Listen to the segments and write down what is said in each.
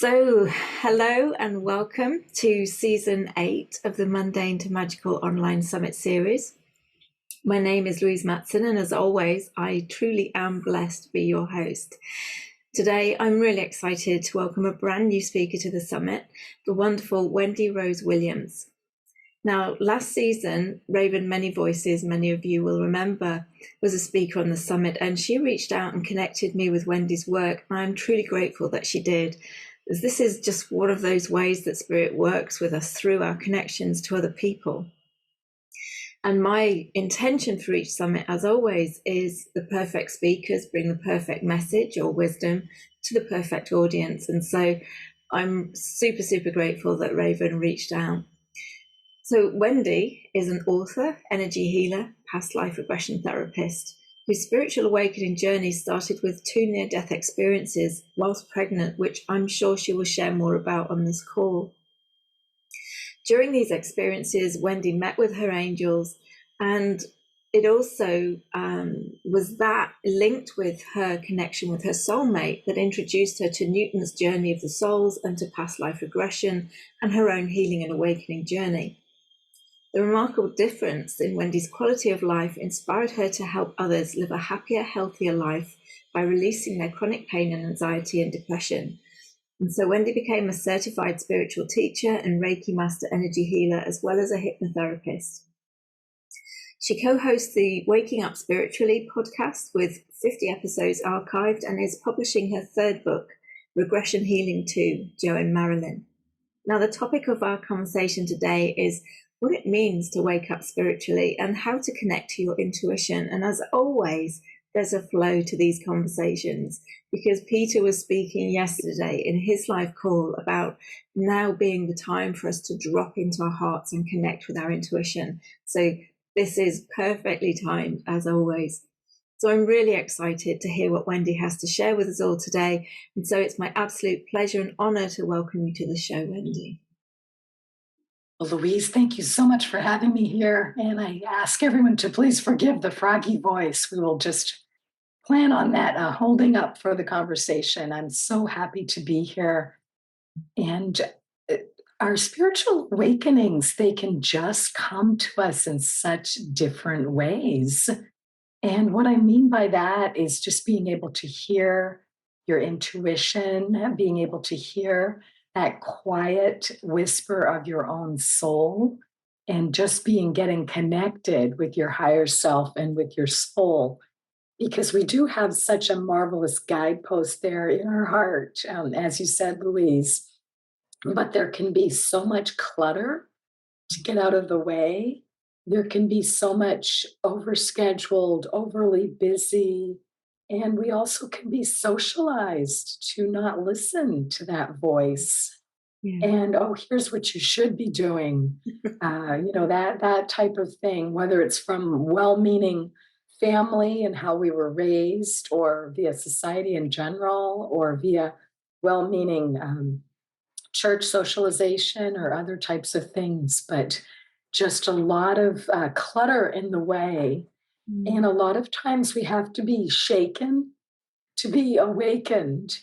Hello and welcome to Season 8 of the Mundane to Magical Online Summit series. My name is Louise Matson, and as always, I truly am blessed to be your host. Today, I'm really excited to welcome a brand new speaker to the summit, the wonderful Wendy Rose Williams. Now, last season, Raven Many Voices, many of you will remember, was a speaker on the summit, and she reached out and connected me with Wendy's work. I'm truly grateful that she did. This is just one of those ways that Spirit works with us through our connections to other people. And my intention for each summit, as always, is the perfect speakers bring the perfect message or wisdom to the perfect audience. And so I'm super, super grateful that Raven reached out. So Wendy is an author, energy healer, past life regression therapist, whose spiritual awakening journey started with 2 near-death experiences whilst pregnant, which I'm sure she will share more about on this call. During these experiences, Wendy met with her angels, and it also was that linked with her connection with her soulmate that introduced her to Newton's journey of the souls and to past life regression and her own healing and awakening journey. The remarkable difference in Wendy's quality of life inspired her to help others live a happier, healthier life by releasing their chronic pain and anxiety and depression. And so Wendy became a certified spiritual teacher and Reiki master energy healer, as well as a hypnotherapist. She co-hosts the Waking Up Spiritually podcast with 50 episodes archived and is publishing her 3rd book, Regression Healing 2, Joe and Marilyn. Now, the topic of our conversation today is what it means to wake up spiritually and how to connect to your intuition. And as always, there's a flow to these conversations because Peter was speaking yesterday in his live call about now being the time for us to drop into our hearts and connect with our intuition. So this is perfectly timed as always. So I'm really excited to hear what Wendy has to share with us all today. And so it's my absolute pleasure and honor to welcome you to the show, Wendy. Well, Louise, thank you so much for having me here. And I ask everyone to please forgive the froggy voice. We will just plan on that holding up for the conversation. I'm so happy to be here. And our spiritual awakenings, they can just come to us in such different ways. And what I mean by that is just being able to hear your intuition, being able to hear that quiet whisper of your own soul, and just getting connected with your higher self and with your soul, because we do have such a marvelous guidepost there in our heart, as you said, Louise. But there can be so much clutter to get out of the way. There can be so much overscheduled, overly busy. And we also can be socialized to not listen to that voice. Yeah. And, oh, here's what you should be doing. That type of thing, whether it's from well-meaning family and how we were raised, or via society in general, or via well-meaning church socialization or other types of things. But just a lot of clutter in the way. And a lot of times we have to be shaken to be awakened.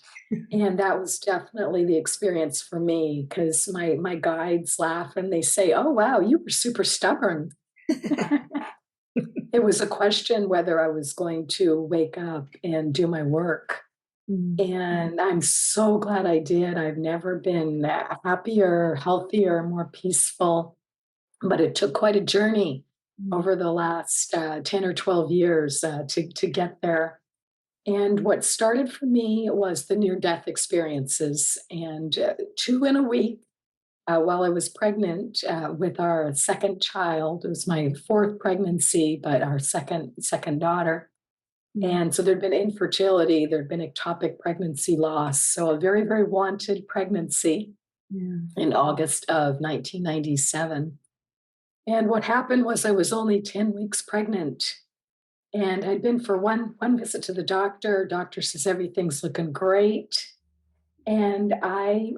And that was definitely the experience for me, because my guides laugh and they say, oh, wow, you were super stubborn. It was a question whether I was going to wake up and do my work. And I'm so glad I did. I've never been happier, healthier, more peaceful. But it took quite a journey over the last 10 or 12 years to get there. And what started for me was the near-death experiences. And 2 in a week while I was pregnant with our 2nd child. It was my 4th pregnancy, but our second daughter. And so there'd been infertility, there'd been ectopic pregnancy loss. So a very, very wanted pregnancy in August of 1997. And what happened was I was only 10 weeks pregnant. And I'd been for one visit to the doctor. Doctor says everything's looking great. And I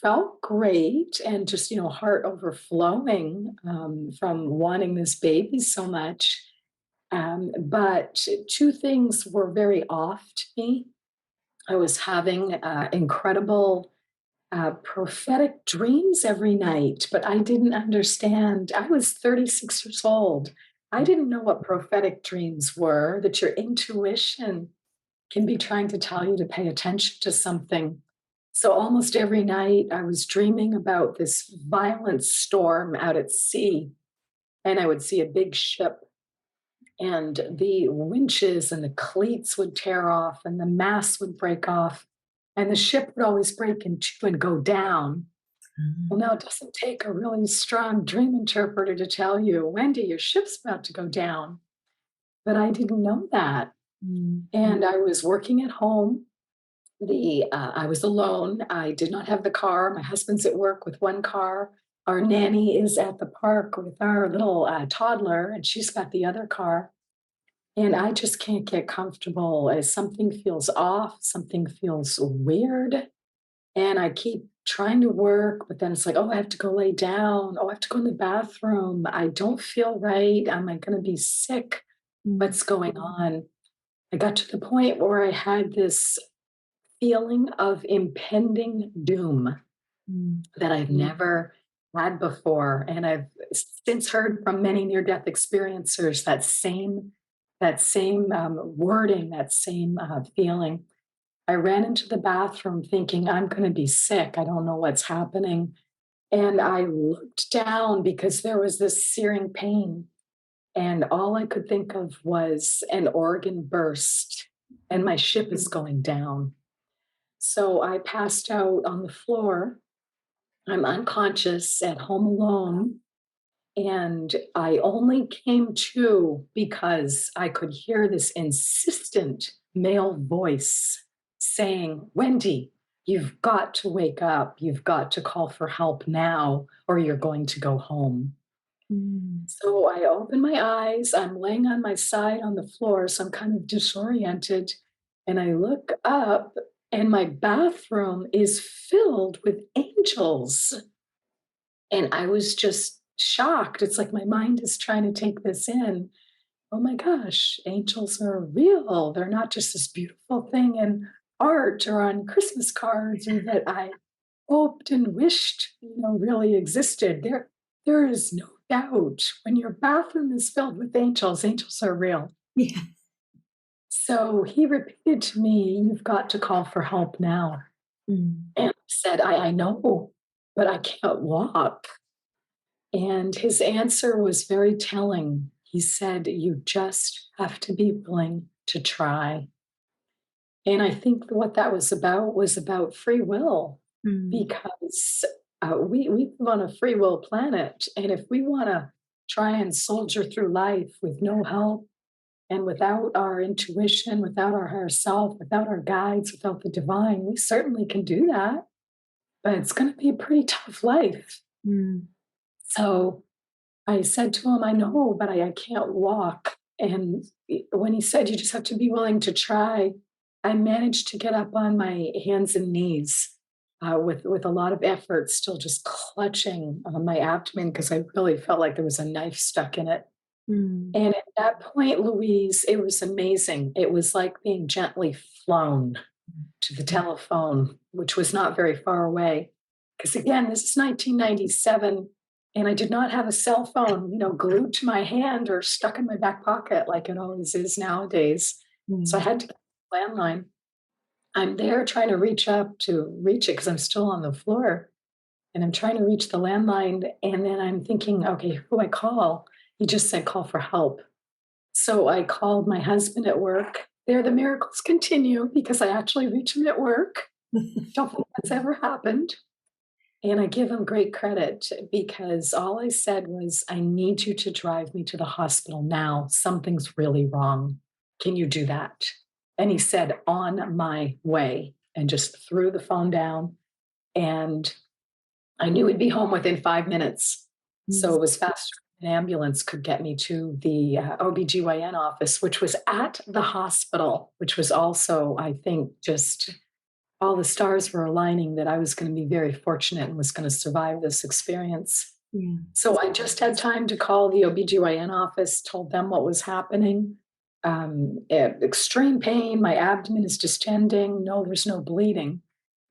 felt great and just, heart overflowing from wanting this baby so much. But 2 things were very off to me. I was having incredible prophetic dreams every night, but I didn't understand. I was 36 years old. I didn't know what prophetic dreams were, that your intuition can be trying to tell you to pay attention to something. So almost every night I was dreaming about this violent storm out at sea, and I would see a big ship, and the winches and the cleats would tear off, and the masts would break off, and the ship would always break in two and go down. Well, now it doesn't take a really strong dream interpreter to tell you, Wendy, your ship's about to go down. But I didn't know that. And I was working at home. I was alone. I did not have the car. My husband's at work with one car. Our nanny is at the park with our little toddler, and she's got the other car. And I just can't get comfortable as something feels off, something feels weird. And I keep trying to work, but then it's like, oh, I have to go lay down. Oh, I have to go in the bathroom. I don't feel right. Am I going to be sick? What's going on? I got to the point where I had this feeling of impending doom that I've never had before. And I've since heard from many near-death experiencers that same wording, that same feeling. I ran into the bathroom thinking, I'm going to be sick. I don't know what's happening. And I looked down because there was this searing pain. And all I could think of was an organ burst, and my ship is going down. So I passed out on the floor. I'm unconscious at home alone. And I only came to because I could hear this insistent male voice saying, Wendy, you've got to wake up. You've got to call for help now, or you're going to go home. So I open my eyes. I'm laying on my side on the floor, so I'm kind of disoriented. And I look up, and my bathroom is filled with angels. And I was just shocked. It's like my mind is trying to take this in. Oh my gosh, angels are real. They're not just this beautiful thing in art or on Christmas cards or that I hoped and wished, really existed. There is no doubt when your bathroom is filled with angels, angels are real. Yeah. So he repeated to me, you've got to call for help now. And I said, I know, but I can't walk. And his answer was very telling. He said, you just have to be willing to try. And I think what that was about free will, because we live on a free will planet. And if we want to try and soldier through life with no help and without our intuition, without our higher self, without our guides, without the divine, we certainly can do that. But it's going to be a pretty tough life. So I said to him, I know, but I can't walk. And when he said, you just have to be willing to try, I managed to get up on my hands and knees with a lot of effort, still just clutching on my abdomen because I really felt like there was a knife stuck in it. And at that point, Louise, it was amazing. It was like being gently flown to the telephone, which was not very far away. Because again, this is 1997. And I did not have a cell phone, glued to my hand or stuck in my back pocket like it always is nowadays. So I had to get a landline. I'm there trying to reach it because I'm still on the floor. And I'm trying to reach the landline. And then I'm thinking, okay, who do I call? He just said, call for help. So I called my husband at work. There, the miracles continue because I actually reach him at work. Don't think that's ever happened. And I give him great credit because all I said was, I need you to drive me to the hospital now. Something's really wrong. Can you do that? And he said, on my way, and just threw the phone down. And I knew he'd be home within 5 minutes. So it was faster than an ambulance could get me to the OBGYN office, which was at the hospital, which was also, I think, just all the stars were aligning that I was going to be very fortunate and was going to survive this experience. So I just had time to call the OBGYN office, told them what was happening. Extreme pain, my abdomen is distending. No, there's no bleeding.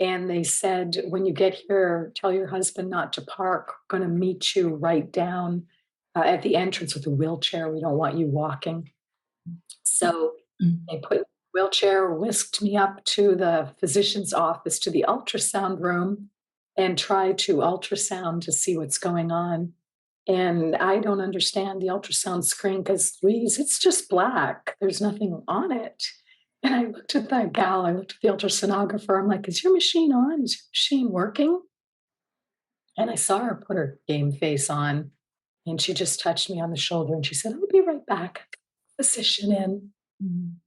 And they said, when you get here, tell your husband not to park. We're going to meet you right down at the entrance with a wheelchair. We don't want you walking. So they put me in a wheelchair, whisked me up to the physician's office, to the ultrasound room, and tried to ultrasound to see what's going on. And I don't understand the ultrasound screen because, Louise, it's just black. There's nothing on it. And I looked at that gal, I looked at the ultrasonographer. I'm like, is your machine on? Is your machine working? And I saw her put her game face on, and she just touched me on the shoulder and she said, I'll be right back. Physician in.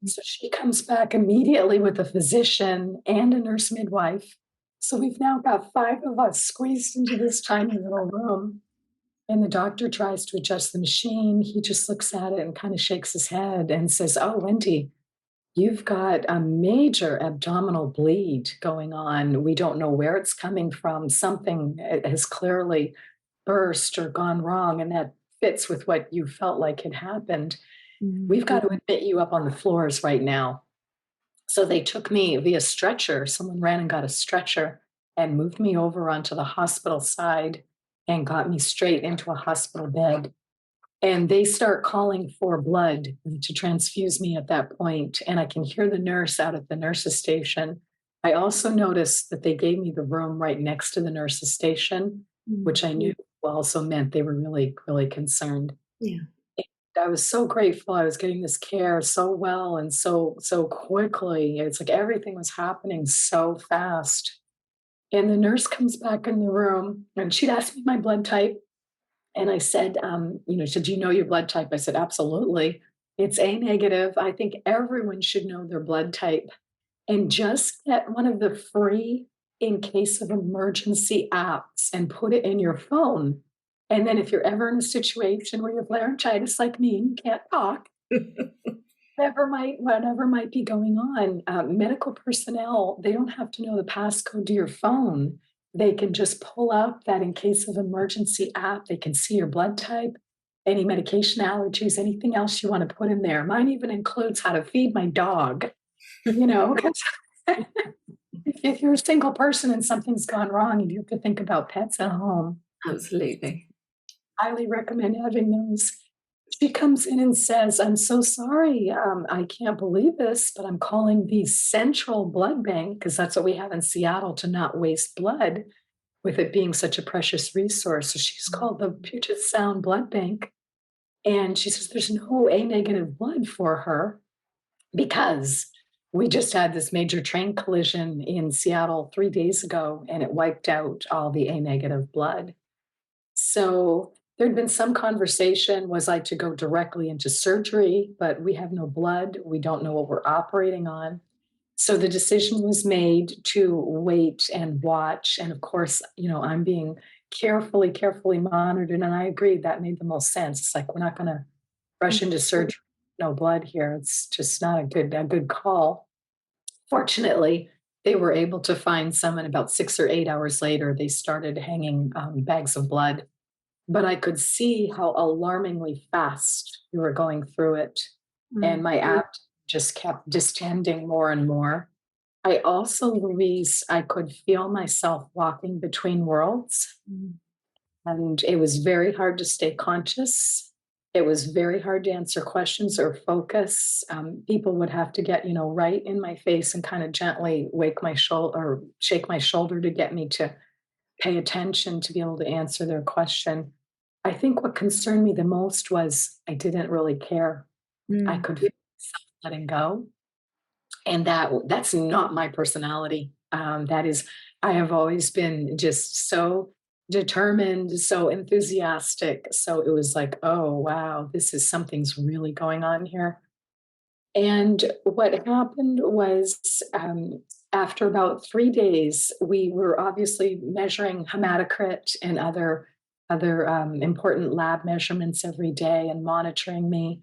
So she comes back immediately with a physician and a nurse midwife. So we've now got 5 of us squeezed into this tiny little room. And the doctor tries to adjust the machine. He just looks at it and kind of shakes his head and says, oh, Wendy, you've got a major abdominal bleed going on. We don't know where it's coming from. Something has clearly burst or gone wrong, and that fits with what you felt like had happened. We've got to admit you up on the floors right now. So they took me via stretcher. Someone ran and got a stretcher and moved me over onto the hospital side and got me straight into a hospital bed. And they start calling for blood to transfuse me at that point. And I can hear the nurse out at the nurse's station. I also noticed that they gave me the room right next to the nurse's station, which I knew also meant they were really, really concerned. Yeah. I was so grateful I was getting this care so well and so quickly. It's like everything was happening so fast. And the nurse comes back in the room and she'd asked me my blood type. And I said, she said, do you know your blood type? I said, absolutely. It's A negative. I think everyone should know their blood type. And just get one of the free in case of emergency apps and put it in your phone. And then if you're ever in a situation where you have laryngitis like me and you can't talk, whatever might be going on, medical personnel, they don't have to know the passcode to your phone. They can just pull up that in case of emergency app. They can see your blood type, any medication allergies, anything else you want to put in there. Mine even includes how to feed my dog, 'cause if you're a single person and something's gone wrong and you have to think about pets at home. Absolutely. Highly recommend having those. She comes in and says, I'm so sorry. I can't believe this, but I'm calling the Central Blood Bank, because that's what we have in Seattle, to not waste blood with it being such a precious resource. So she's called the Puget Sound Blood Bank. And she says there's no A negative blood for her because we just had this major train collision in Seattle 3 days ago, and it wiped out all the A negative blood. So there'd been some conversation, was I to go directly into surgery, but we have no blood. We don't know what we're operating on. So the decision was made to wait and watch. And of course, I'm being carefully monitored. And I agreed that made the most sense. It's like, we're not going to rush into surgery, no blood here. It's just not a good call. Fortunately, they were able to find some, and about 6 or 8 hours later, they started hanging bags of blood. But I could see how alarmingly fast we were going through it. And my app just kept distending more and more. I also, Louise, I could feel myself walking between worlds. And it was very hard to stay conscious. It was very hard to answer questions or focus. People would have to get, right in my face and kind of gently wake my shoulder or shake my shoulder to get me to pay attention to be able to answer their question. I think what concerned me the most was I didn't really care. I could feel myself letting go. And that's not my personality. That is, I have always been just so determined, so enthusiastic. So it was like, oh, wow, something's really going on here. And what happened was, after about 3 days, we were obviously measuring hematocrit and other important lab measurements every day and monitoring me.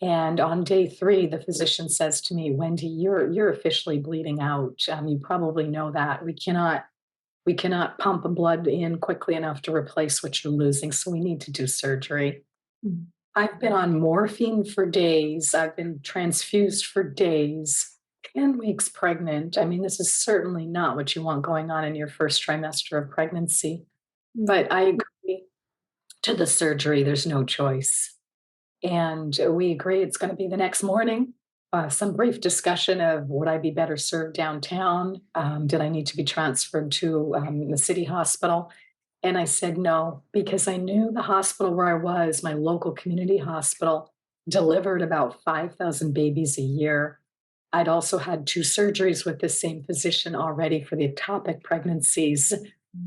And on day 3, the physician says to me, Wendy, you're officially bleeding out. You probably know that. We cannot pump blood in quickly enough to replace what you're losing. So we need to do surgery. I've been on morphine for days. I've been transfused for days. 10 weeks pregnant. I mean, this is certainly not what you want going on in your first trimester of pregnancy, but I agree to the surgery. There's no choice. And we agree it's going to be the next morning. Some brief discussion of would I be better served downtown? Did I need to be transferred to the city hospital? And I said no, because I knew the hospital where I was, my local community hospital, delivered about 5,000 babies a year. I'd also had 2 surgeries with the same physician already for the ectopic pregnancies.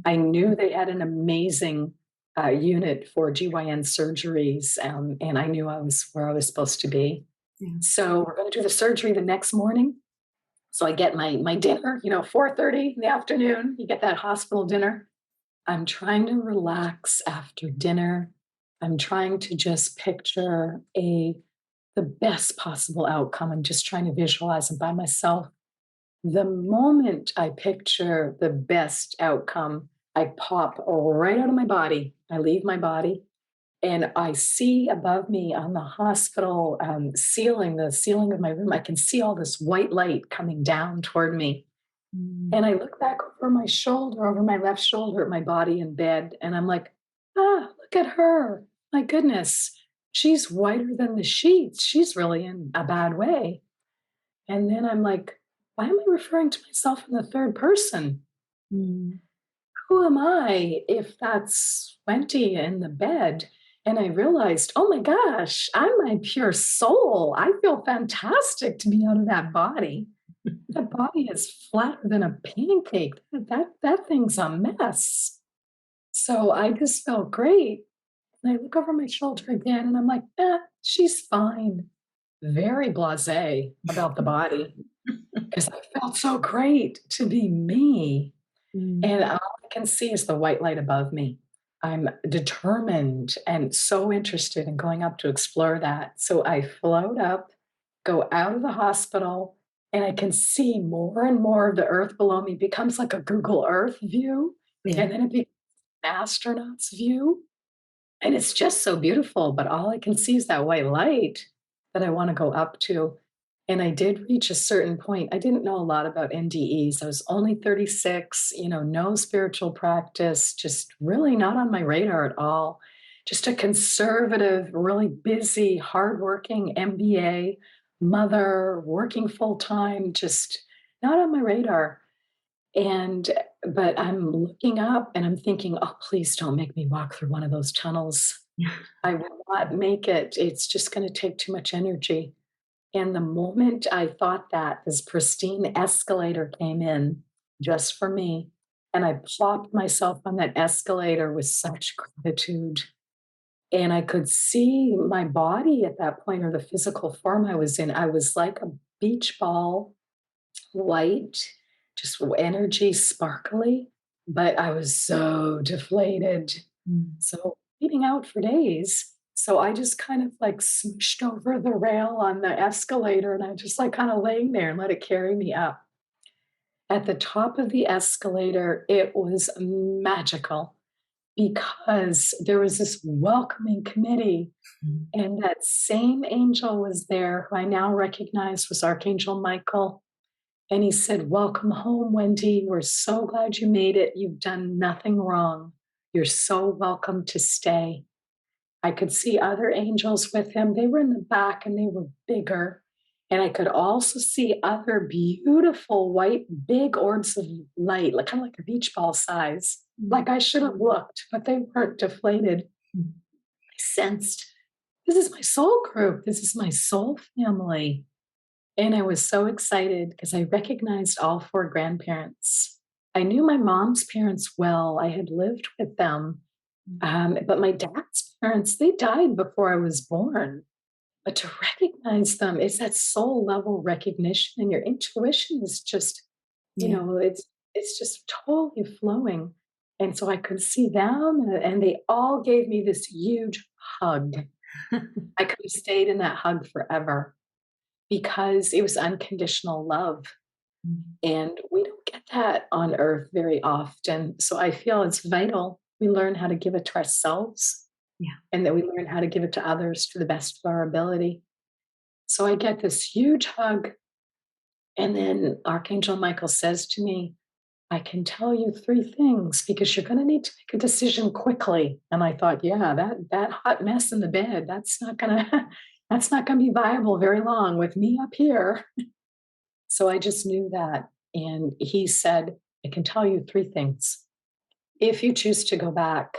I knew they had an amazing unit for GYN surgeries, and I knew I was where I was supposed to be. Yeah. So we're going to do the surgery the next morning. So I get my dinner, 4:30 in the afternoon. You get that hospital dinner. I'm trying to relax after dinner. I'm trying to just picture the best possible outcome. I'm just trying to visualize it by myself. The moment I picture the best outcome, I pop right out of my body. I leave my body and I see above me on the hospital ceiling, the ceiling of my room, I can see all this white light coming down toward me. And I look back over my shoulder, over my left shoulder at my body in bed, and I'm like, look at her. My goodness, she's whiter than the sheets. She's really in a bad way. And then I'm like, why am I referring to myself in the third person? Mm. Who am I if that's Wendy in the bed? And I realized, oh my gosh, I'm my pure soul. I feel fantastic to be out of that body. That body is flatter than a pancake. That thing's a mess. So I just felt great. And I look over my shoulder again and I'm like, she's fine. Very blasé about the body because I felt so great to be me. Mm. And all I can see is the white light above me. I'm determined and so interested in going up to explore that. So I float up, go out of the hospital, and I can see more and more of the earth below me. It becomes like a Google Earth view, Yeah. and then it becomes an astronaut's view. And it's just so beautiful, but all I can see is that white light that I want to go up to. And I did reach a certain point. I didn't know a lot about NDEs. I was only 36, no spiritual practice, just really not on my radar at all. Just a conservative, really busy, hardworking MBA mother, working full time, just not on my radar. And but I'm looking up and I'm thinking, oh, please don't make me walk through one of those tunnels. I will not make it. It's just going to take too much energy. And the moment I thought that, this pristine escalator came in just for me. And I plopped myself on that escalator with such gratitude. And I could see my body at that point, or the physical form I was in. I was like a beach ball, white, just energy, sparkly, but I was so deflated. So eating out for days. So I just kind of like smooshed over the rail on the escalator and I just like kind of laying there and let it carry me up. At the top of the escalator, it was magical because there was this welcoming committee. And that same angel was there who I now recognize was Archangel Michael. And he said, welcome home, Wendy. We're so glad you made it. You've done nothing wrong. You're so welcome to stay. I could see other angels with him. They were in the back and they were bigger. And I could also see other beautiful white, big orbs of light, like kind of like a beach ball size. Like I should have looked, but they weren't deflated. I sensed this is my soul group. This is my soul family. And I was so excited because I recognized all 4 grandparents. I knew my mom's parents well. I had lived with them. But my dad's parents, they died before I was born. But to recognize them is that soul level recognition, and your intuition is just, it's just totally flowing. And so I could see them, and they all gave me this huge hug. I could have stayed in that hug forever because it was unconditional love. And we don't get that on earth very often. So I feel it's vital we learn how to give it to ourselves, and that we learn how to give it to others to the best of our ability. So I get this huge hug. And then Archangel Michael says to me, I can tell you three things because you're going to need to make a decision quickly. And I thought, yeah, that hot mess in the bed, that's not going to that's not going to be viable very long with me up here. So I just knew that. And he said, I can tell you three things. If you choose to go back,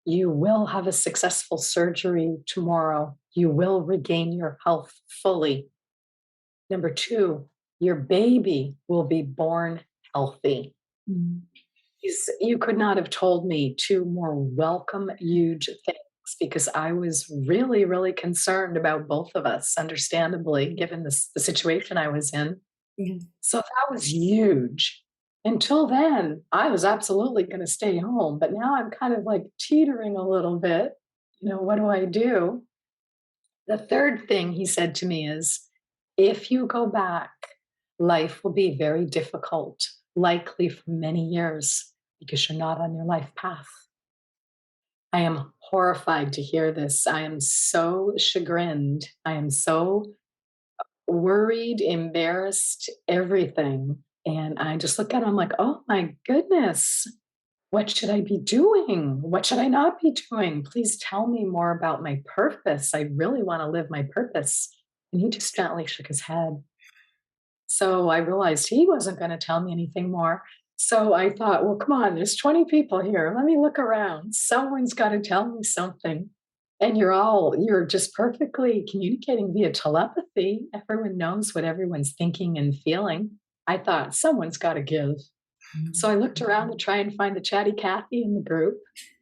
you will have a successful surgery tomorrow. You will regain your health fully. Number two, your baby will be born healthy. Mm. You could not have told me two more welcome, huge things because I was really, really concerned about both of us, understandably, given the situation I was in. Yeah. So that was huge. Until then, I was absolutely going to stay home, but now I'm kind of like teetering a little bit. What do I do? The third thing he said to me is, if you go back, life will be very difficult, likely for many years, because you're not on your life path. I am horrified to hear this. I am so chagrined. I am so worried, embarrassed, everything. And I just look at him like, oh my goodness, what should I be doing? What should I not be doing? Please tell me more about my purpose. I really want to live my purpose. And he just gently shook his head. So I realized he wasn't going to tell me anything more. So I thought, well, come on, there's 20 people here. Let me look around. Someone's got to tell me something. And you're just perfectly communicating via telepathy. Everyone knows what everyone's thinking and feeling. I thought someone's got to give. So I looked around to try and find the chatty Cathy in the group.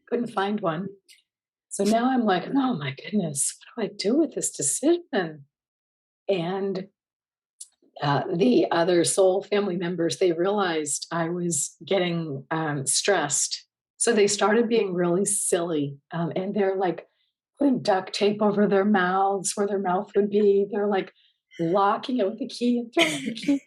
Couldn't find one. So now I'm like, oh my goodness, what do I do with this decision? And the other soul family members, they realized I was getting stressed. So they started being really silly. And they're like putting duct tape over their mouths where their mouth would be. They're like locking it with the key and throwing the key.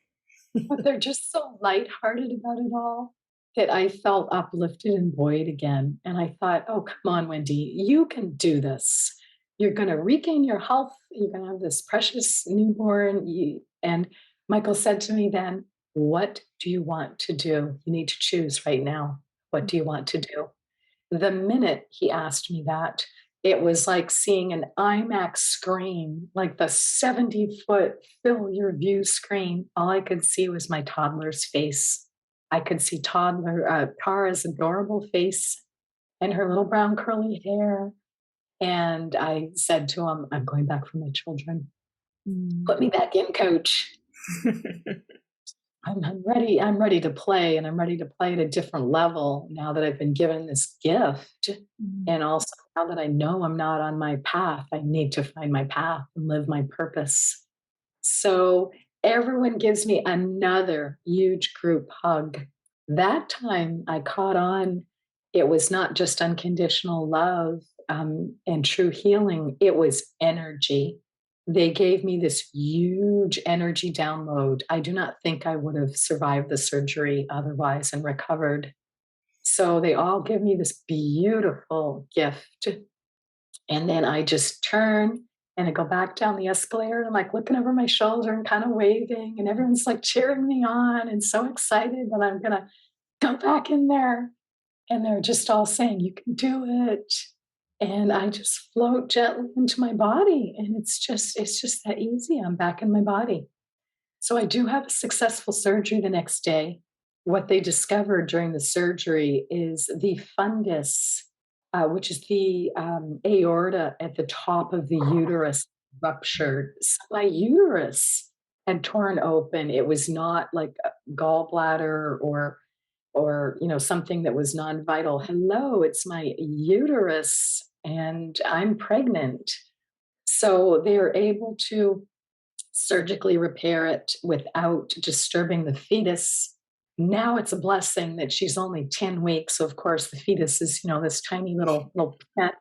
But they're just so lighthearted about it all that I felt uplifted and buoyed again. And I thought, oh, come on, Wendy, you can do this. You're going to regain your health. You're going to have this precious newborn. And Michael said to me then, what do you want to do? You need to choose right now. What do you want to do? The minute he asked me that, it was like seeing an IMAX screen, like the 70-foot fill your view screen. All I could see was my toddler's face. I could see Tara's adorable face and her little brown curly hair. And I said to him, I'm going back for my children. Put me back in, coach. I'm ready. I'm ready to play, and I'm ready to play at a different level now that I've been given this gift. And also now that I know I'm not on my path, I need to find my path and live my purpose. So everyone gives me another huge group hug. That time I caught on, it was not just unconditional love and true healing, it was energy. They gave me this huge energy download. I do not think I would have survived the surgery otherwise and recovered. So they all give me this beautiful gift. And then I just turn and I go back down the escalator and I'm like looking over my shoulder and kind of waving, and everyone's like cheering me on and so excited that I'm going to go back in there. And they're just all saying, you can do it. And I just float gently into my body. And it's just that easy. I'm back in my body. So I do have a successful surgery the next day. What they discovered during the surgery is the fundus, which is the aorta at the top of the uterus, ruptured. So my uterus had torn open. It was not like a gallbladder or something that was non-vital. Hello, it's my uterus and I'm pregnant. So they're able to surgically repair it without disturbing the fetus. Now it's a blessing that she's only 10 weeks. So of course the fetus is, this tiny little pet.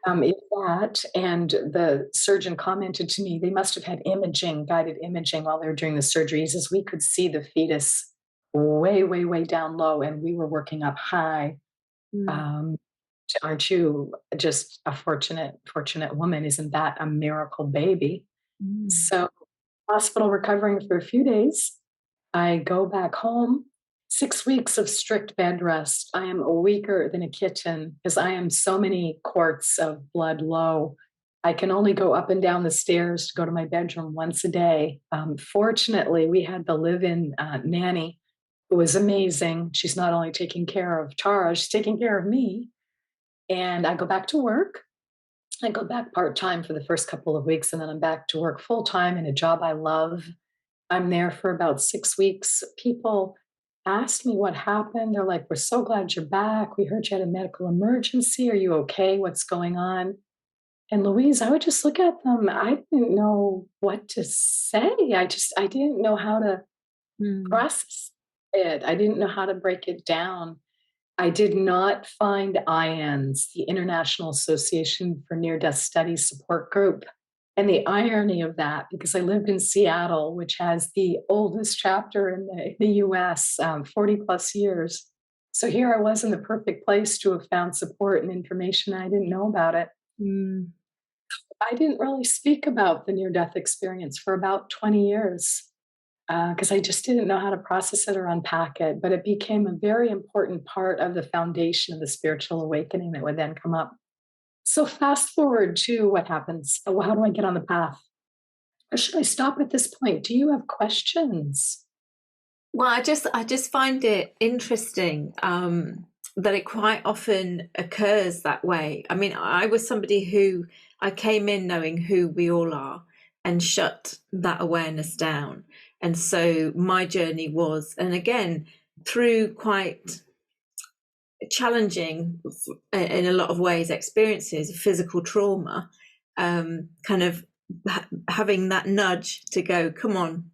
If that, and the surgeon commented to me, they must have had guided imaging while they were doing the surgeries, as we could see the fetus way, way, way down low, and we were working up high. Aren't you just a fortunate woman? Isn't that a miracle baby? So hospital recovering for a few days. I go back home, 6 weeks of strict bed rest. I am weaker than a kitten because I am so many quarts of blood low. I can only go up and down the stairs to go to my bedroom once a day. Fortunately, we had the live-in nanny who was amazing. She's not only taking care of Tara, she's taking care of me. And I go back to work. I go back part-time for the first couple of weeks, and then I'm back to work full-time in a job I love. I'm there for about 6 weeks. People asked me what happened. They're like, "We're so glad you're back. We heard you had a medical emergency. Are you okay? What's going on?" And Louise, I would just look at them. I didn't know what to say. I didn't know how to Mm. process it. I didn't know how to break it down. I did not find IANS, the International Association for Near Death Studies support group. And the irony of that, because I lived in Seattle, which has the oldest chapter in the US, 40 plus years. So here I was in the perfect place to have found support and information. I didn't know about it. Mm. I didn't really speak about the near death experience for about 20 years because I just didn't know how to process it or unpack it. But it became a very important part of the foundation of the spiritual awakening that would then come up. So, fast forward to what happens. How do I get on the path? Or should I stop at this point? Do you have questions? Well, I just find it interesting that it quite often occurs that way. I mean, I was somebody who I came in knowing who we all are and shut that awareness down. And so my journey was, and again, through quite challenging, in a lot of ways, experiences of physical trauma, kind of having that nudge to go, come on,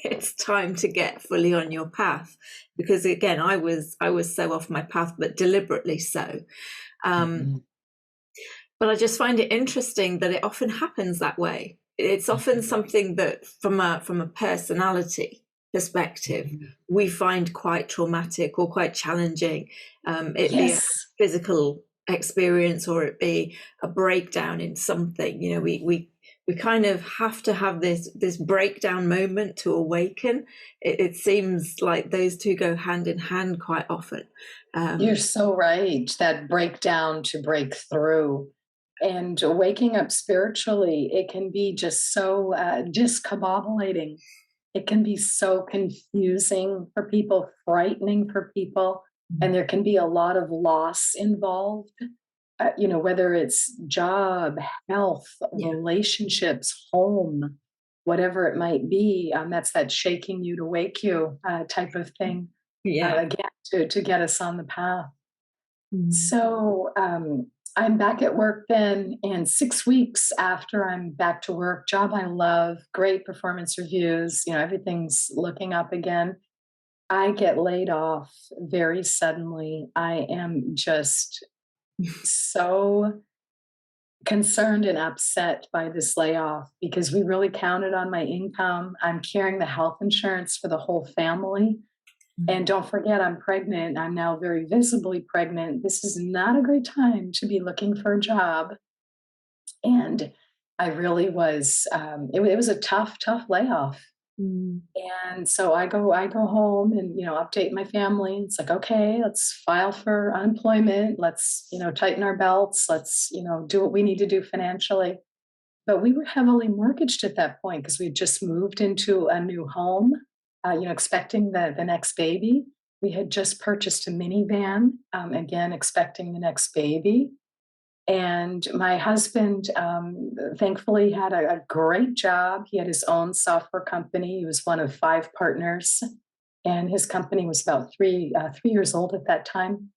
it's time to get fully on your path, because again I was so off my path, but deliberately so. Mhm. But I just find it interesting that it often happens that way. It's often something that from a personality perspective we find quite traumatic or quite challenging. It be a Yes. physical experience or it be a breakdown in something. You know, we kind of have to have this breakdown moment to awaken. It seems like those two go hand in hand quite often. You're so right. That breakdown to break through. And waking up spiritually, it can be just so discombobulating. It can be so confusing for people, frightening for people, and there can be a lot of loss involved. Whether it's job, health, Yeah, relationships, home, whatever it might be. That's that shaking you to wake you type of thing. yeah. Again, to get us on the path. Mm. So I'm back at work then, and 6 weeks after I'm back to work, job I love, great performance reviews, everything's looking up again. I get laid off very suddenly. I am just so concerned and upset by this layoff because we really counted on my income. I'm carrying the health insurance for the whole family. And don't forget, I'm pregnant. I'm now very visibly pregnant. This is not a great time to be looking for a job. And I really was, it was a tough, tough layoff. Mm. And so I go home and, update my family. It's like, okay, let's file for unemployment. Let's, tighten our belts. Let's, do what we need to do financially. But we were heavily mortgaged at that point because we just moved into a new home, expecting the next baby. We had just purchased a minivan, again, expecting the next baby. And my husband, thankfully, had a great job. He had his own software company. He was one of 5 partners, and his company was about 3 years old at that time.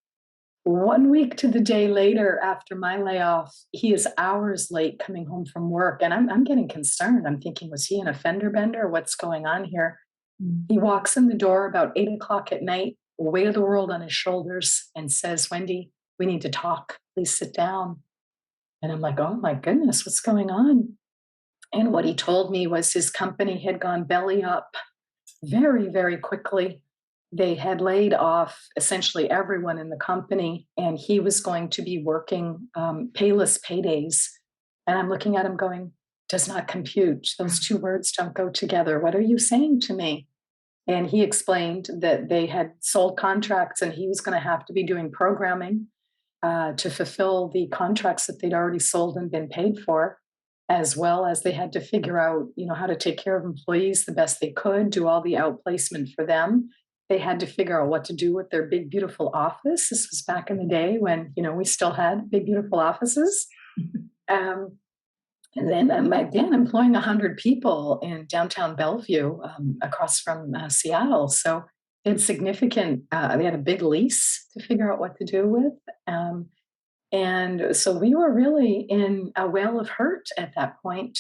1 week to the day later, after my layoff, he is hours late coming home from work, and I'm getting concerned. I'm thinking, was he an offender bender? What's going on here? Mm. He walks in the door about 8 o'clock at night, weight of the world on his shoulders, and says, "Wendy, we need to talk. Please sit down." And I'm like, "Oh my goodness, what's going on?" And what he told me was his company had gone belly up very, very quickly. They had laid off essentially everyone in the company, and he was going to be working payless paydays. And I'm looking at him going, does not compute. Those two words don't go together. What are you saying to me? And he explained that they had sold contracts and he was going to have to be doing programming to fulfill the contracts that they'd already sold and been paid for, as well as they had to figure out, how to take care of employees the best they could, do all the outplacement for them. They had to figure out what to do with their big, beautiful office. This was back in the day when, we still had big, beautiful offices. And then again, employing 100 people in downtown Bellevue, across from Seattle. So they had they had a big lease to figure out what to do with. And so we were really in a whale of hurt at that point.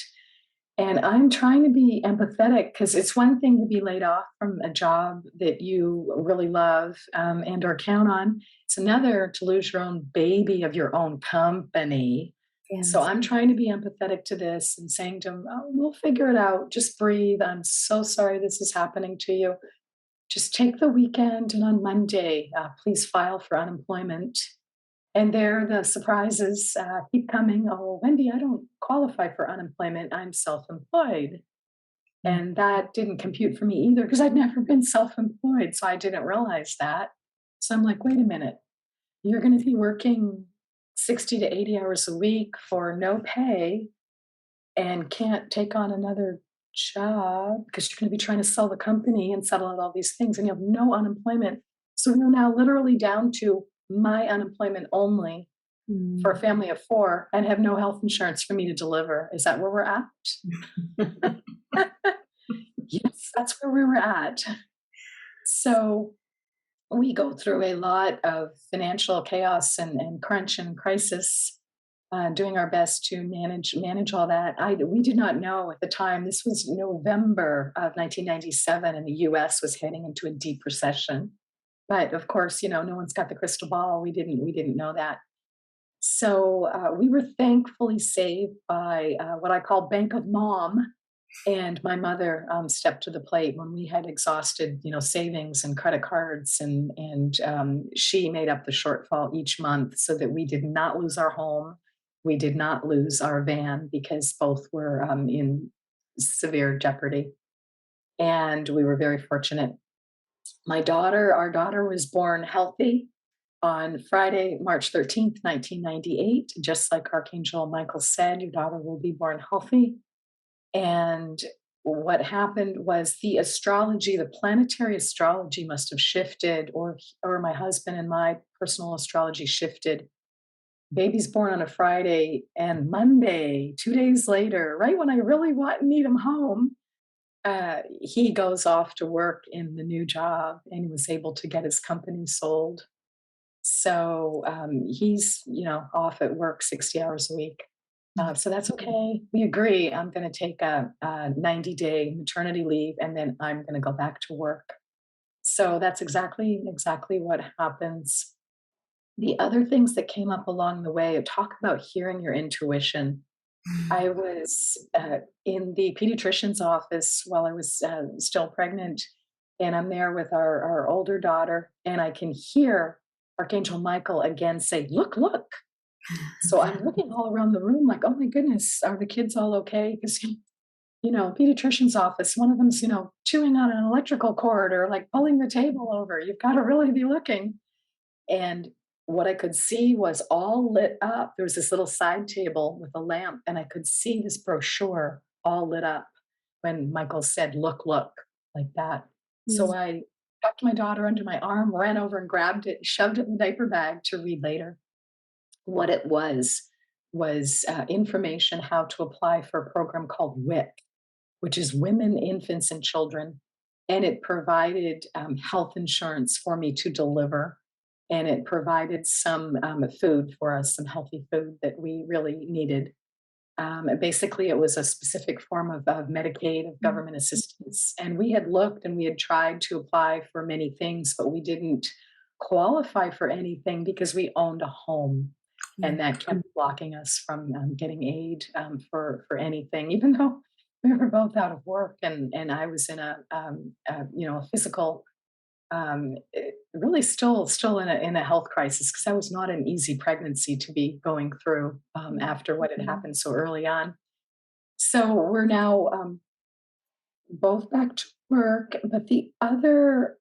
And I'm trying to be empathetic, because it's one thing to be laid off from a job that you really love and or count on. It's another to lose your own baby of your own company. Yes. So I'm trying to be empathetic to this and saying to him, we'll figure it out. Just breathe. I'm so sorry this is happening to you. Just take the weekend, and on Monday, please file for unemployment. And there the surprises keep coming. Oh, Wendy, I don't qualify for unemployment. I'm self-employed. And that didn't compute for me either, because I'd never been self-employed. So I didn't realize that. So I'm like, wait a minute, you're going to be working 60 to 80 hours a week for no pay and can't take on another job because you're going to be trying to sell the company and settle out all these things, and you have no unemployment. So we're now literally down to my unemployment only for a family of 4 and have no health insurance for me to deliver. Is that where we're at? Yes, that's where we were at. So we go through a lot of financial chaos and crunch and crisis, doing our best to manage all that. We did not know at the time. This was November of 1997, and the U.S. was heading into a deep recession. But of course, no one's got the crystal ball. We didn't know that. So we were thankfully saved by what I call Bank of Mom. And my mother stepped to the plate when we had exhausted, savings and credit cards, and she made up the shortfall each month so that we did not lose our home. We did not lose our van, because both were in severe jeopardy. And we were very fortunate. Our daughter was born healthy on Friday, March 13th, 1998. Just like Archangel Michael said, your daughter will be born healthy. And what happened was the planetary astrology must have shifted, or my husband and my personal astrology shifted. Baby's born on a Friday, and Monday, 2 days later, right when I really need him home, he goes off to work in the new job and was able to get his company sold. So he's, off at work 60 hours a week. So that's okay. We agree. I'm going to take a 90-day maternity leave, and then I'm going to go back to work. So that's exactly what happens. The other things that came up along the way, talk about hearing your intuition. I was in the pediatrician's office while I was still pregnant, and I'm there with our older daughter, and I can hear Archangel Michael again say, look. So I'm looking all around the room like, oh my goodness, are the kids all okay? Because, pediatrician's office, one of them's, chewing on an electrical cord or like pulling the table over. You've got to really be looking. And what I could see was all lit up. There was this little side table with a lamp, and I could see this brochure all lit up when Michael said, look, like that. So I tucked my daughter under my arm, ran over and grabbed it, shoved it in the diaper bag to read later. What it was information how to apply for a program called WIC, which is Women, Infants, and Children. And it provided health insurance for me to deliver. And it provided some food for us, some healthy food that we really needed. Basically, it was a specific form of Medicaid, of government assistance. And we had looked and we had tried to apply for many things, but we didn't qualify for anything because we owned a home. And that kept blocking us from getting aid for anything, even though we were both out of work, and I was in a physical, really still in a health crisis, because that was not an easy pregnancy to be going through after what had happened so early on. So we're now both back to work, but the other,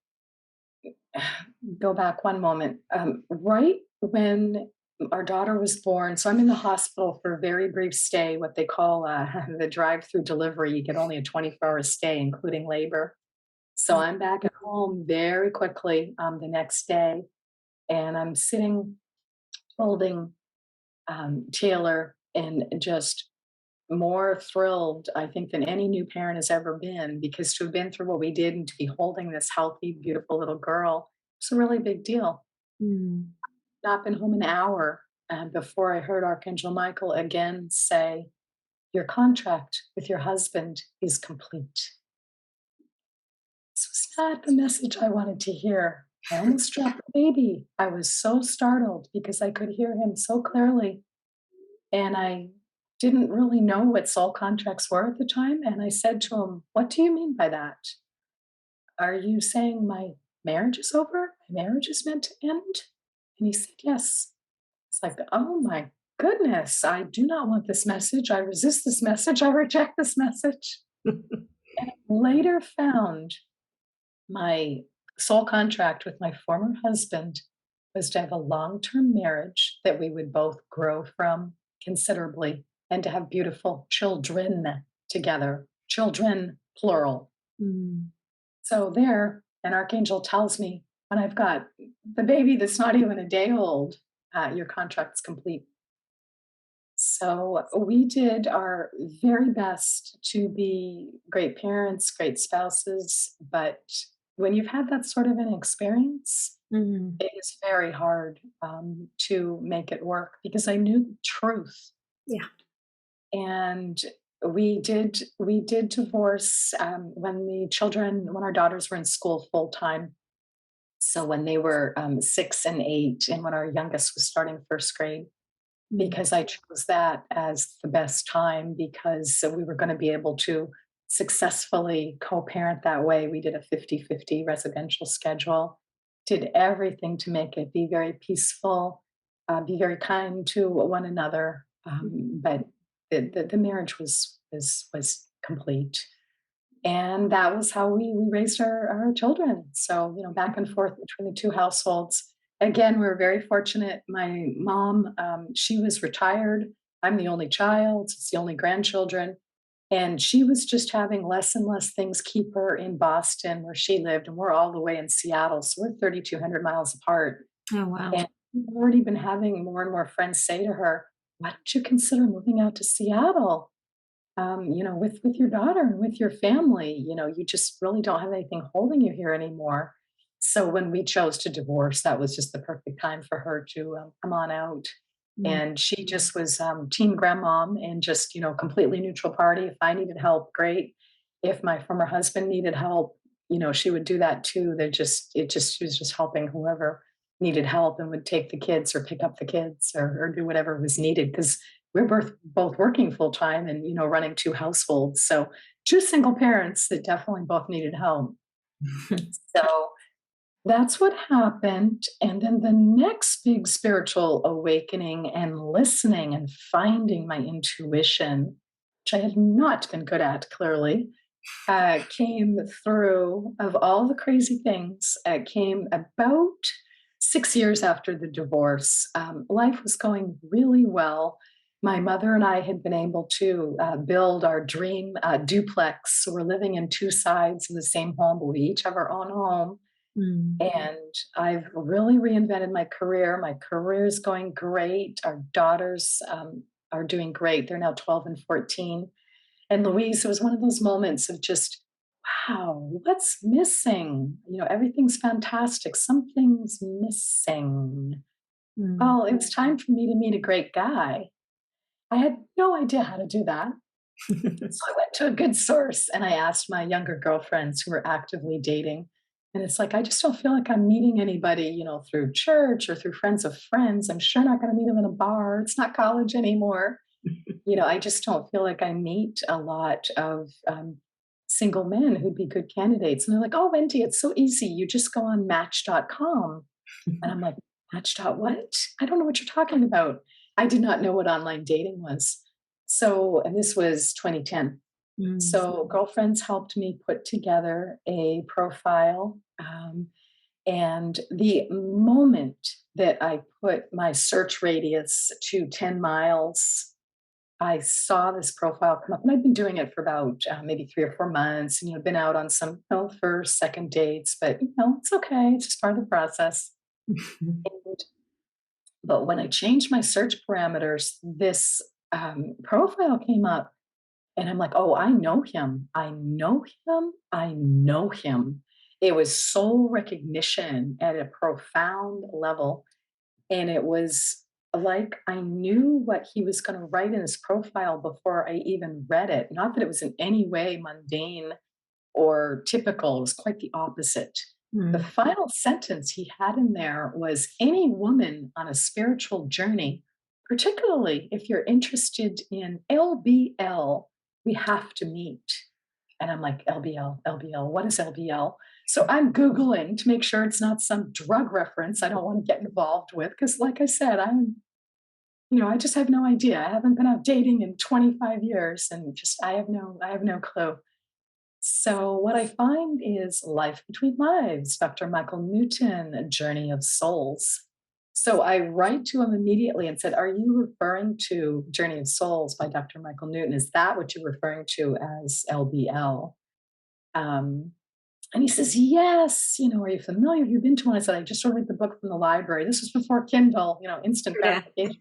go back one moment, right when our daughter was born. So I'm in the hospital for a very brief stay, what they call the drive-through delivery. You get only a 24-hour stay, including labor. So I'm back at home very quickly the next day, and I'm sitting holding Taylor and just more thrilled, I think, than any new parent has ever been, because to have been through what we did and to be holding this healthy, beautiful little girl, it's a really big deal. Mm. Not been home an hour before I heard Archangel Michael again say, "Your contract with your husband is complete." This was not the message I wanted to hear. I almost dropped the baby. I was so startled because I could hear him so clearly. And I didn't really know what soul contracts were at the time. And I said to him, "What do you mean by that? Are you saying my marriage is over? My marriage is meant to end?" And he said, "Yes." It's like, oh my goodness, I do not want this message. I resist this message. I reject this message. And I later found my soul contract with my former husband was to have a long term marriage that we would both grow from considerably and to have beautiful children together, children, plural. Mm. So there, an archangel tells me when I've got the baby that's not even a day old, your contract's complete. So we did our very best to be great parents, great spouses. But when you've had that sort of an experience, Mm. it is very hard to make it work because I knew the truth. Yeah. And we did divorce when our daughters were in school full time. So when they were 6 and 8, and when our youngest was starting first grade, Mm. because I chose that as the best time because we were going to be able to successfully co parent that way. We did a 50-50 residential schedule, did everything to make it be very peaceful, be very kind to one another. But the marriage was complete. And that was how we raised our children. So, back and forth between the two households. Again, we were very fortunate. My mom, she was retired. I'm the only child, it's the only grandchildren. And she was just having less and less things keep her in Boston where she lived. And we're all the way in Seattle. So we're 3,200 miles apart. Oh, wow. And we've already been having more and more friends say to her, "Why don't you consider moving out to Seattle? With your daughter and with your family, you just really don't have anything holding you here anymore." So when we chose to divorce, that was just the perfect time for her to come on out. Mm. And she just was team grandmom and just, completely neutral party. If I needed help, great. If my former husband needed help, she would do that too. She was just helping whoever needed help and would take the kids or pick up the kids or do whatever was needed because we're both working full time and running two households. So two single parents that definitely both needed help. So that's what happened. And then the next big spiritual awakening and listening and finding my intuition, which I had not been good at clearly, came through of all the crazy things. Came about 6 years after the divorce. Life was going really well. My mother and I had been able to build our dream duplex. So we're living in two sides of the same home, but we each have our own home. Mm. And I've really reinvented my career. My career is going great. Our daughters are doing great. They're now 12 and 14. And Louise, it was one of those moments of just, wow, what's missing? Everything's fantastic. Something's missing. Mm. Well, it's time for me to meet a great guy. I had no idea how to do that. So I went to a good source and I asked my younger girlfriends who were actively dating. And it's like, I just don't feel like I'm meeting anybody, through church or through friends of friends. I'm sure not going to meet them in a bar. It's not college anymore. I just don't feel like I meet a lot of single men who'd be good candidates. And they're like, "Oh, Wendy, it's so easy. You just go on match.com." And I'm like, "Match. What? I don't know what you're talking about." I did not know what online dating was. So, and this was 2010. Mm. So, girlfriends helped me put together a profile. And the moment that I put my search radius to 10 miles, I saw this profile come up, and I've been doing it for about maybe 3 or 4 months, and been out on some first, second dates, but it's okay. It's just part of the process. And, but when I changed my search parameters, this profile came up, and I'm like, oh, I know him. I know him. I know him. It was soul recognition at a profound level. And it was like I knew what he was going to write in his profile before I even read it. Not that it was in any way mundane or typical, it was quite the opposite. The Mm. final sentence he had in there was any woman on a spiritual journey, particularly if you're interested in LBL, we have to meet. And I'm like, LBL, LBL, what is LBL? So I'm Googling to make sure it's not some drug reference I don't want to get involved with. Because, like I said, I just have no idea. I haven't been out dating in 25 years and just, I have no clue. So what I find is Life Between Lives, Dr. Michael Newton, A Journey of Souls. So I write to him immediately and said, are you referring to Journey of Souls by Dr. Michael Newton? Is that what you're referring to as LBL? Um, and he says, yes, are you familiar? Have you been to one? I said, I just ordered the book from the library. This was before Kindle, instant Yeah. gratification.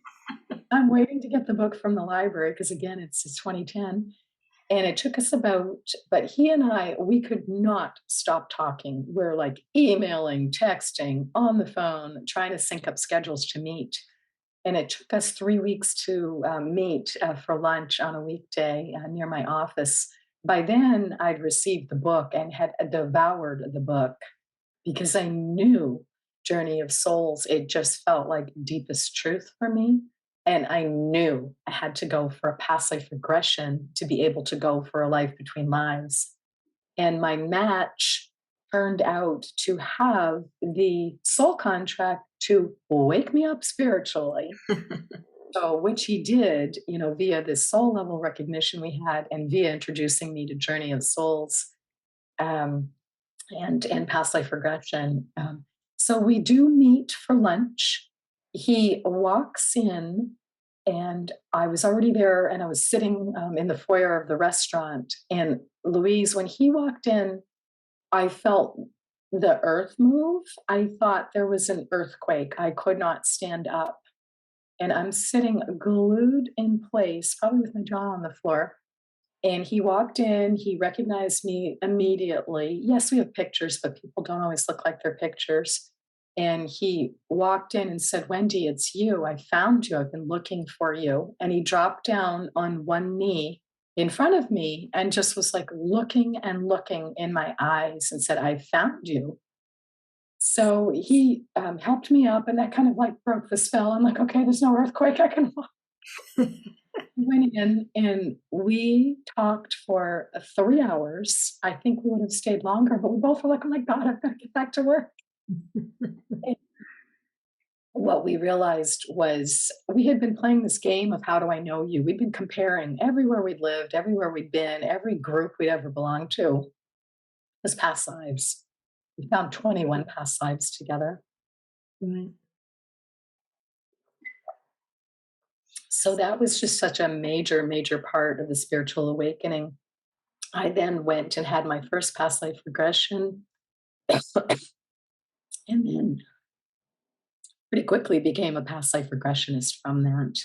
I'm waiting to get the book from the library because, again, it's 2010. And it took us but he and we could not stop talking. We're like emailing, texting, on the phone, trying to sync up schedules to meet. And it took us 3 weeks to meet for lunch on a weekday near my office. By then, I'd received the book and had devoured the book because I knew Journey of Souls. It just felt like deepest truth for me. And I knew I had to go for a past life regression to be able to go for a life between lives. And my match turned out to have the soul contract to wake me up spiritually. So, which he did, via this soul level recognition we had, and via introducing me to Journey of Souls, um, and past life regression. So we do meet for lunch. He walks in, and I was already there, and I was sitting in the foyer of the restaurant. And Louise, when he walked in, I felt the earth move. I thought there was an earthquake. I could not stand up. And I'm sitting glued in place, probably with my jaw on the floor. And he walked in, he recognized me immediately. Yes, we have pictures, but people don't always look like their pictures. And he walked in and said, Wendy, it's you. I found you. I've been looking for you. And he dropped down on one knee in front of me and just was like looking and looking in my eyes and said, I found you. So he helped me up, and that kind of like broke the spell. I'm like, okay, there's no earthquake. I can walk. Went in and we talked for 3 hours. I think we would have stayed longer, but we both were like, oh my God, I've got to get back to work. And what we realized was we had been playing this game of how do I know you? We'd been comparing everywhere we'd lived, everywhere we'd been, every group we'd ever belonged to was past lives. We found 21 past lives together. Right. So that was just such a major, major part of the spiritual awakening. I then went and had my first past life regression, and then pretty quickly became a past life regressionist from that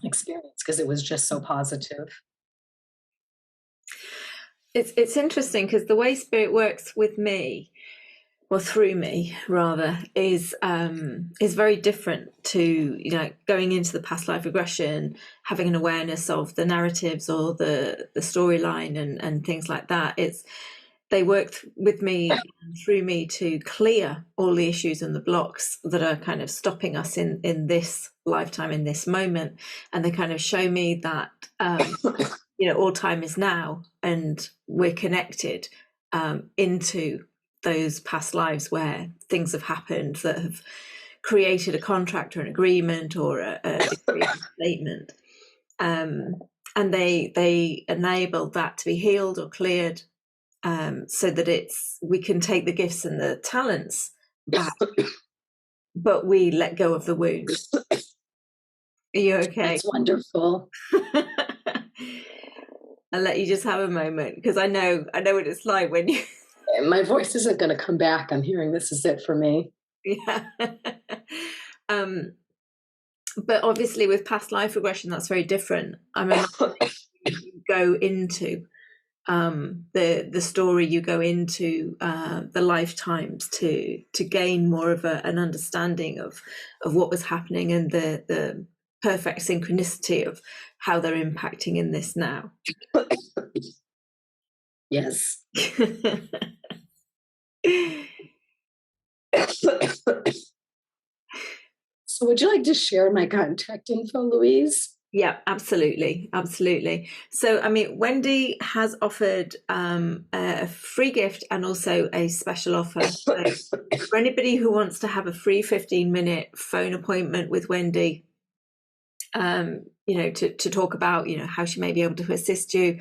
experience because it was just so positive. It's interesting because the way spirit works with me, or through me rather, is very different to going into the past life regression, having an awareness of the narratives or the storyline and things like that. They work with me, through me, to clear all the issues and the blocks that are kind of stopping us in this lifetime, in this moment, and they kind of show me that all time is now, and we're connected into those past lives where things have happened that have created a contract or an agreement or a statement. and they enable that to be healed or cleared, so that we can take the gifts and the talents back, but we let go of the wound. Are you okay? That's wonderful. I'll let you just have a moment, because I know what it's like when you. My voice isn't going to come back. I'm hearing this is it for me. Yeah. But obviously with past life regression, that's very different. I mean, you go into the story, you go into the lifetimes to gain more of an understanding of what was happening, and the perfect synchronicity of how they're impacting in this now. Yes. So would you like to share my contact info, Louise? Yeah, absolutely. Absolutely. So, I mean, Wendy has offered a free gift and also a special offer. So for anybody who wants to have a free 15-minute phone appointment with Wendy, to talk about, how she may be able to assist you,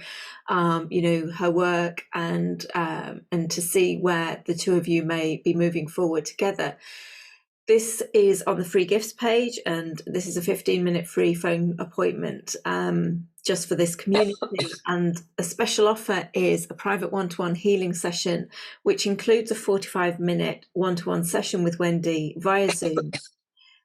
her work, and to see where the two of you may be moving forward together. This is on the free gifts page, and this is a 15-minute free phone appointment just for this community. And a special offer is a private one-to-one healing session, which includes a 45-minute one-to-one session with Wendy via Zoom,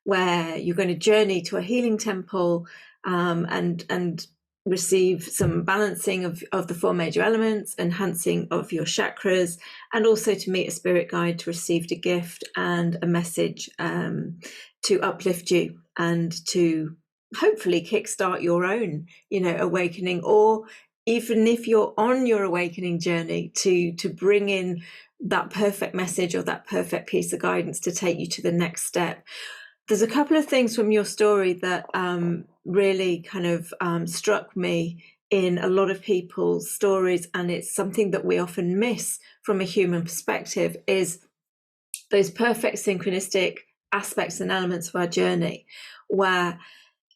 where you're going to journey to a healing temple and receive some balancing of the four major elements, enhancing of your chakras, and also to meet a spirit guide to receive a gift and a message to uplift you and to hopefully kickstart your own, awakening, or even if you're on your awakening journey, to bring in that perfect message or that perfect piece of guidance to take you to the next step. There's a couple of things from your story that really kind of struck me in a lot of people's stories, and it's something that we often miss from a human perspective, is those perfect synchronistic aspects and elements of our journey where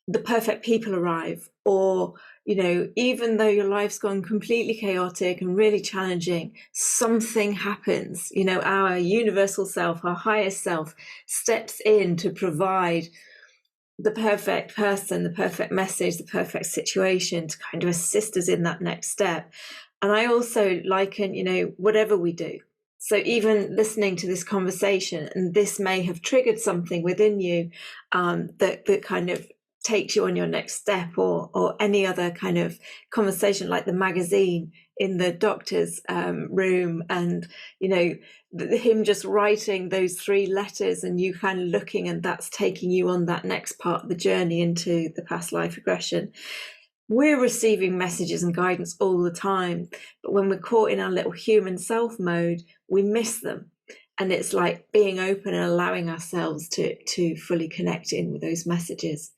the perfect people arrive, or even though your life's gone completely chaotic and really challenging, something happens. Our universal self, our highest self, steps in to provide the perfect person, the perfect message, the perfect situation to kind of assist us in that next step. And I also liken, whatever we do. So even listening to this conversation, and this may have triggered something within you that kind of takes you on your next step, or any other kind of conversation, like the magazine in the doctor's room, and him just writing those 3 letters and you kind of looking, and that's taking you on that next part of the journey into the past life regression. We're receiving messages and guidance all the time, but when we're caught in our little human self mode, we miss them. And it's like being open and allowing ourselves to fully connect in with those messages.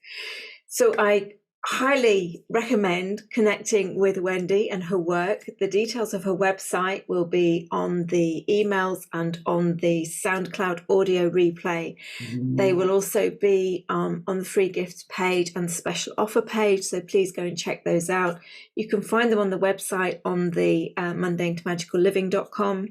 So I highly recommend connecting with Wendy and her work. The details of her website will be on the emails and on the SoundCloud audio replay. They will also be on the free gifts page and special offer page, so please go and check those out. You can find them on the website on the mundane-to-magicalliving.com.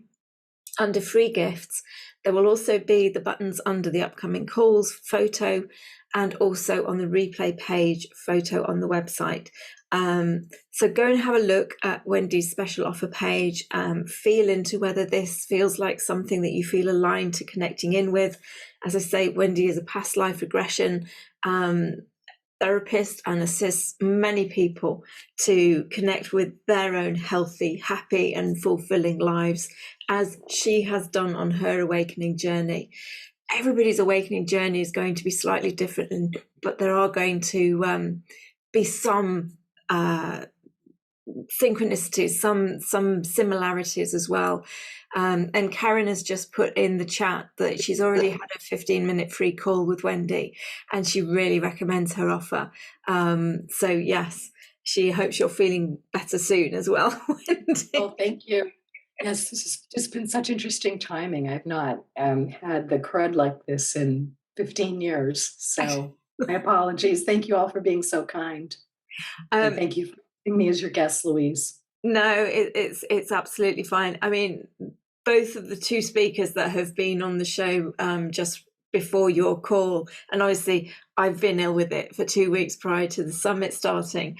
Under free gifts, there will also be the buttons under the upcoming calls, photo, and also on the replay page, photo on the website. So go and have a look at Wendy's special offer page. Feel into whether this feels like something that you feel aligned to connecting in with. As I say, Wendy is a past life regression therapist and assists many people to connect with their own healthy, happy, and fulfilling lives, as she has done on her awakening journey. Everybody's awakening journey is going to be slightly different, but there are going to be some synchronicities, some similarities as well. And Karen has just put in the chat that she's already had a 15-minute free call with Wendy, and she really recommends her offer. So yes, she hopes you're feeling better soon as well, Wendy. Oh, thank you. Yes, this has just been such interesting timing. I've not had the crud like this in 15 years. So my apologies. Thank you all for being so kind. And Um, thank you for having me as your guest, Louise. no, it's absolutely fine. I mean, both of the two speakers that have been on the show just before your call, and obviously I've been ill with it for 2 weeks prior to the summit starting,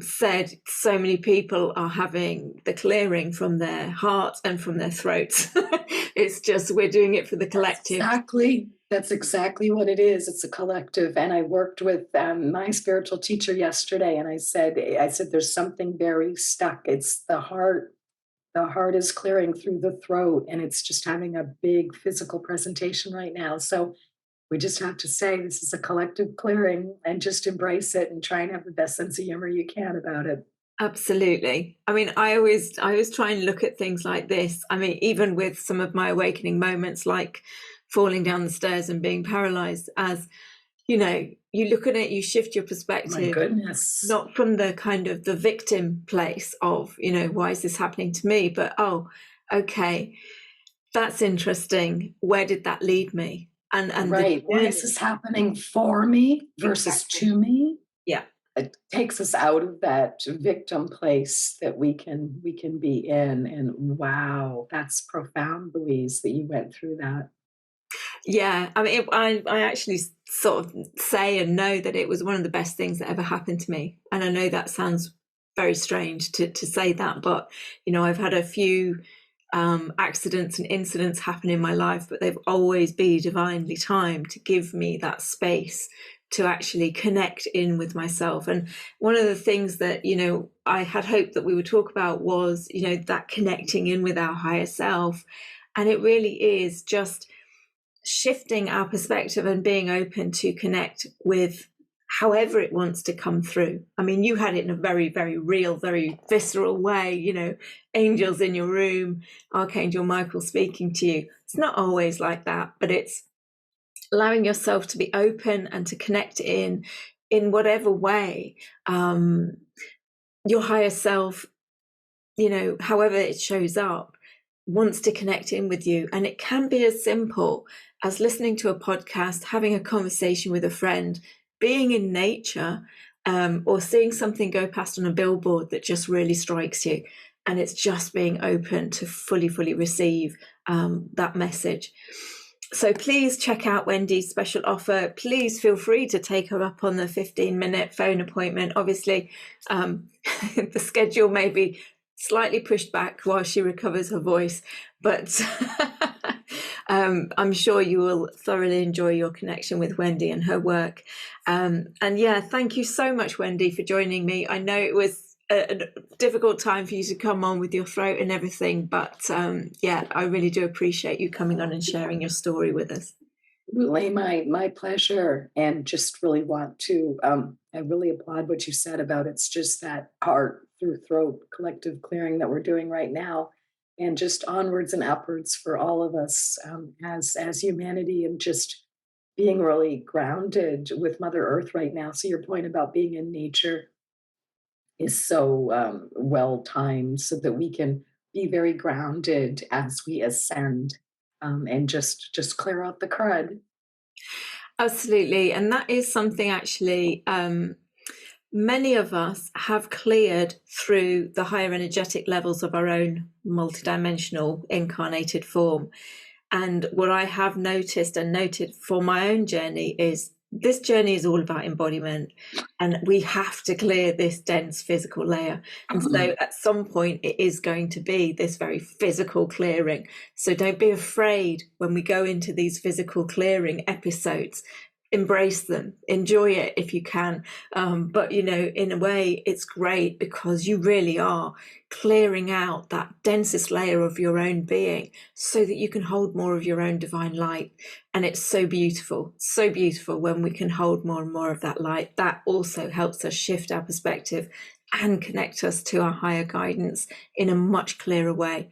said so many people are having the clearing from their heart and from their throats. It's just, we're doing it for the collective. That's exactly what it is. It's a collective. And I worked with my spiritual teacher yesterday, and I said, there's something very stuck. It's the heart. The heart is clearing through the throat, and it's just having a big physical presentation right now. So we just have to say this is a collective clearing and just embrace it and try and have the best sense of humor you can about it. Absolutely. I mean, I always try and look at things like this. I mean, even with some of my awakening moments, like falling down the stairs and being paralyzed, as you know, you look at it, you shift your perspective. My goodness. Not from the kind of the victim place of, you know, why is this happening to me? But, oh, okay, that's interesting. Where did that lead me? And right. Why is this happening for me versus to me? Yeah. It takes us out of that victim place that we can be in. And wow, that's profound, Louise, that you went through that. Yeah, I mean, I actually sort of say and know that it was one of the best things that ever happened to me. And I know that sounds very strange to say that, but, you know, I've had a few accidents and incidents happen in my life, but they've always been divinely timed to give me that space to actually connect in with myself. And one of the things that, you know, I had hoped that we would talk about was, you know, that connecting in with our higher self. And it really is just shifting our perspective and being open to connect with however it wants to come through. I mean, you had it in a very, very real, very visceral way, you know, angels in your room, Archangel Michael speaking to you. It's not always like that, but it's allowing yourself to be open and to connect in whatever way your higher self, you know, however it shows up, wants to connect in with you. And it can be as simple as listening to a podcast, having a conversation with a friend, being in nature, or seeing something go past on a billboard that just really strikes you. And it's just being open to fully receive that message. So please check out Wendy's special offer. Please feel free to take her up on the 15-minute phone appointment. Obviously, the schedule may be slightly pushed back while she recovers her voice, but I'm sure you will thoroughly enjoy your connection with Wendy and her work. And yeah, thank you so much, Wendy, for joining me. I know it was a difficult time for you to come on with your throat and everything, but yeah, I really do appreciate you coming on and sharing your story with us. Really, my pleasure, and just really want to I really applaud what you said about it's just that heart through throat collective clearing that we're doing right now, and just onwards and upwards for all of us as humanity, and just being really grounded with Mother Earth right now. So your point about being in nature is so well timed, so that we can be very grounded as we ascend, and just clear out the crud. Absolutely. And that is something actually many of us have cleared through the higher energetic levels of our own multidimensional incarnated form. And what I have noticed and noted for my own journey is this journey is all about embodiment, and we have to clear this dense physical layer. And so at some point it is going to be this very physical clearing. So don't be afraid when we go into these physical clearing episodes. Embrace them, enjoy it if you can. But, you know, in a way, it's great because you really are clearing out that densest layer of your own being so that you can hold more of your own divine light. And it's so beautiful when we can hold more and more of that light. That also helps us shift our perspective and connect us to our higher guidance in a much clearer way.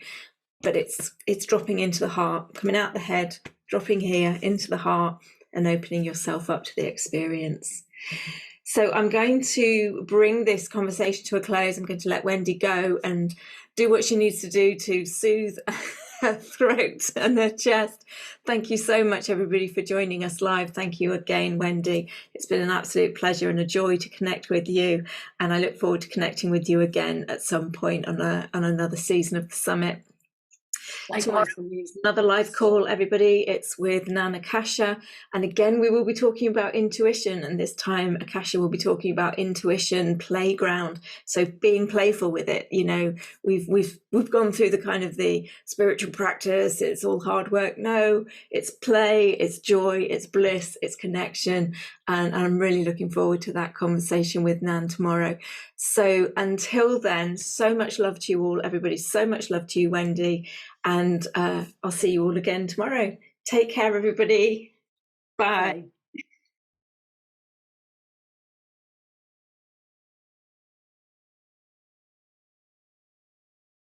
But it's dropping into the heart, coming out the head, dropping here into the heart, and opening yourself up to the experience. So I'm going to bring this conversation to a close. I'm going to let Wendy go and do what she needs to do to soothe her throat and her chest. Thank you so much, everybody, for joining us live. Thank you again, Wendy. It's been an absolute pleasure and a joy to connect with you. And I look forward to connecting with you again at some point on another season of the summit. Tomorrow is another live call, everybody. It's with Nan Akasha. And again, we will be talking about intuition. And this time, Akasha will be talking about intuition playground. So being playful with it. You know, we've gone through the kind of the spiritual practice. It's all hard work. No, it's play, it's joy, it's bliss, it's connection. And I'm really looking forward to that conversation with Nan tomorrow. So until then, so much love to you all, everybody. So much love to you, Wendy. And I'll see you all again tomorrow. Take care, everybody. Bye. Bye.